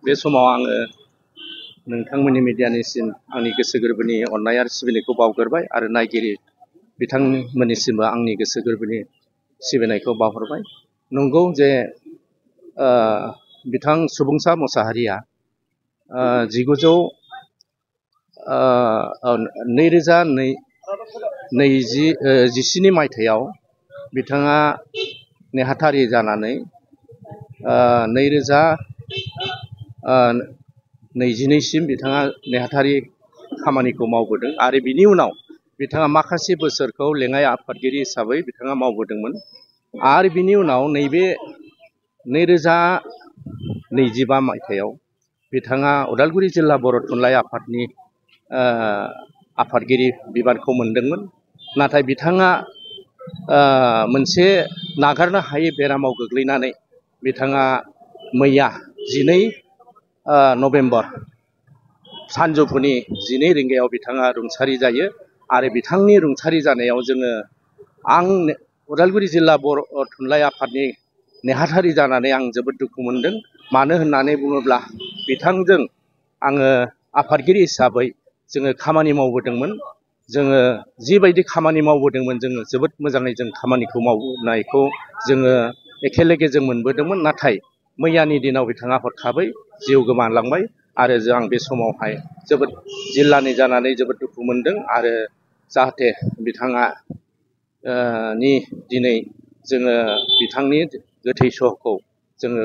बे समाव आङो नोंथांमोननि मिडियानिसिम आंनि गोसो गोरबोनि अननाय आरो सिबिनायखौ बावगोरबाय आरो नायगिरि बिथांमोननिसिमबो आंनि गोसो गोरबोनि सिबिनायखौ बावहरबाय। नंगौ जे बिथां सुबुंसा मुसाहारिया 2017 मायथाइयाव बिथाङा नेहाथारि जानानै 2022सिम बिथाङा नेहाथारि खामानिखौ मावबोदों आरो बिनि उनाव बिथाङा माखासे बोसोरखौ लेङाइ आफादगिरि हिसाबै बिथाङा मावबोदोंमोन आरो बिनि उनाव नैबे 2025 मायथाइयाव बिथाङा उदालगुरि जिल्ला बर' थुनलाइ आफादनि आफादगिरि बिबानखौ मोनदोंमोन। नाथाय बिथाङा मोनसे नागारनो हायै बेरामाव गोग्लैनानै बिथाङा मैया 12 नभेम्बर सानजौफुनि 12 रिंगायाव बिथाङा रुंसारि जायो आरो बिथांनि रुंसारि जानायाव आं उदालगुरि जिल्ला बर' थुनलाइ आफादनि नेहाथारि जानानै आं जोबोद दुखु मोनदों। मानो होननानै बुङोब्ला बिथांजों आङो आफादगिरि हिसाबै जोङो खामानि मावबोदोंमोन। जोङो जिबायदि खामानि मावबोदोंमोन जोङो जोबोद मोजाङै जों खामानिखौ मावनायखौ जोङो एखेलेगे जों मोनबोदोंमोन। नाथाय मैयानि दिनाव बिथाङा हरखाबै जिउ गोमालांबाय आरो आं बे समावहाय जोबोद जिल्लानि जानानै जोबोद दुखु मोनदों आरो जाहाथे बिथाङा दिनै जोङो बिथांनि गोथै सहखौ जोङो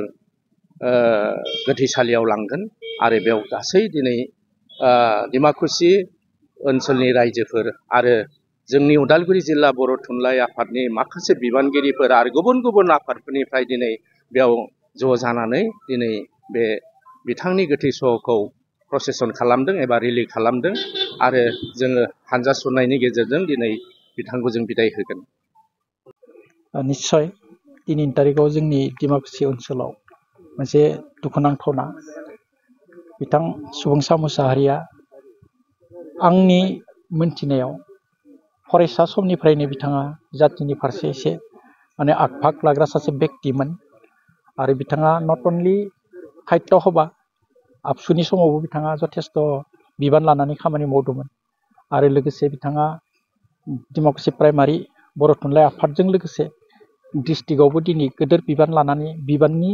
गोथैसालियाव लांगोन आरो बेयाव गासै दिनै डिमाकुसि ओनसोलनि रायजोफोर आरो जोंनि उदालगुरि जिल्ला बर' थुनलाइ आफादनि माखासे बिबानगिरिफोर आरो गुबुन गुबुन आफादफोरनिफ्राय दिनै बेयाव ज' जानानै दिनै बे बिथांनि गोथै सहखौ प्रसेसन खालामदों एबा रिलि खालामदों आरो जोङो हानजा सुरनायनि गेजेरजों दिनै बिथांखौ जों बिदाय होगोन। निश्चय दिनैनि तारिखाव जोंनि डिमाकुसि ओनसोलाव मोनसे दुखुनांथावना बिथां सुबुंसा मुसाहारिया आंनि मोनथिनायाव फरायसा समनिफ्रायनो बिथाङा जातिनि फारसे एसे माने आग-फाग लाग्रा सासे बेक्तिमोन आरो बिथाङा नट अनलि साहित्य सभा आबसुनि समावबो बिथाङा जथेस्थ' बिबान लानानै खामानि मावदोंमोन आरो लोगोसे बिथाङा डिमाकुसि प्राइमारि बर' थुनलाइ आफादजों लोगोसे डिस्ट्रिक्टआवबो दिनै गेदेर बिबान लानानै बिबाननि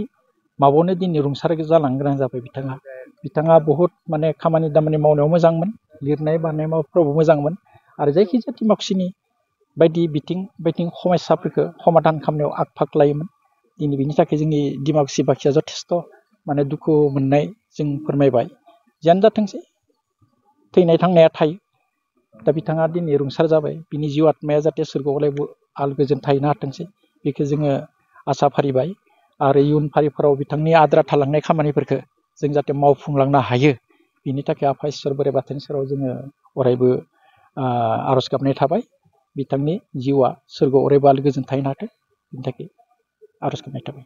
माबायावनो दिनै रुंसारि जालांनो गोनां जाबाय। बिथाङा बहुद माने खामानि दामानि मावनायाव मोजांमोन, लिरनाय बानाय मावफ्रावबो मोजांमोन आरो जायखिजाया डिमाकुसिनि बायदि बिथिं समस्याफोरखौ समाधान खालामनायाव आग-फाग लायोमोन। दिनै बिनि थाखाय जोंनि डिमाकुसिबासिया जथेस्थ' माने दुखु मोननाय जों फोरमायबाय। जियानो जाथोंसै थैनाय थांनाया थायो। दा बिथाङा दिनै रुंसार जाबाय, बिनि जिउ आत्माया जाहाथे सोरगोआव अरायबो आलो गोजोन थाहैनो हाथोंसै बेखौ जोङो आसा फारिबाय आरो इयुन फारिफोराव बिथांनि आद्रा थालांनाय खामानिफोरखौ जों जाहाथे मावफुंलांनो हायो बिनि थाखाय आफा इसोर बोराइ बाथौनि सेराव जोङो अरायबो आर'ज गाबनाय थाबाय। बिथांनि जिउआ सोरगोआव अरायबो आलो गोजोन थाहैनो हाथों बिनि थाखाय आर'ज गाबनाय थाबाय।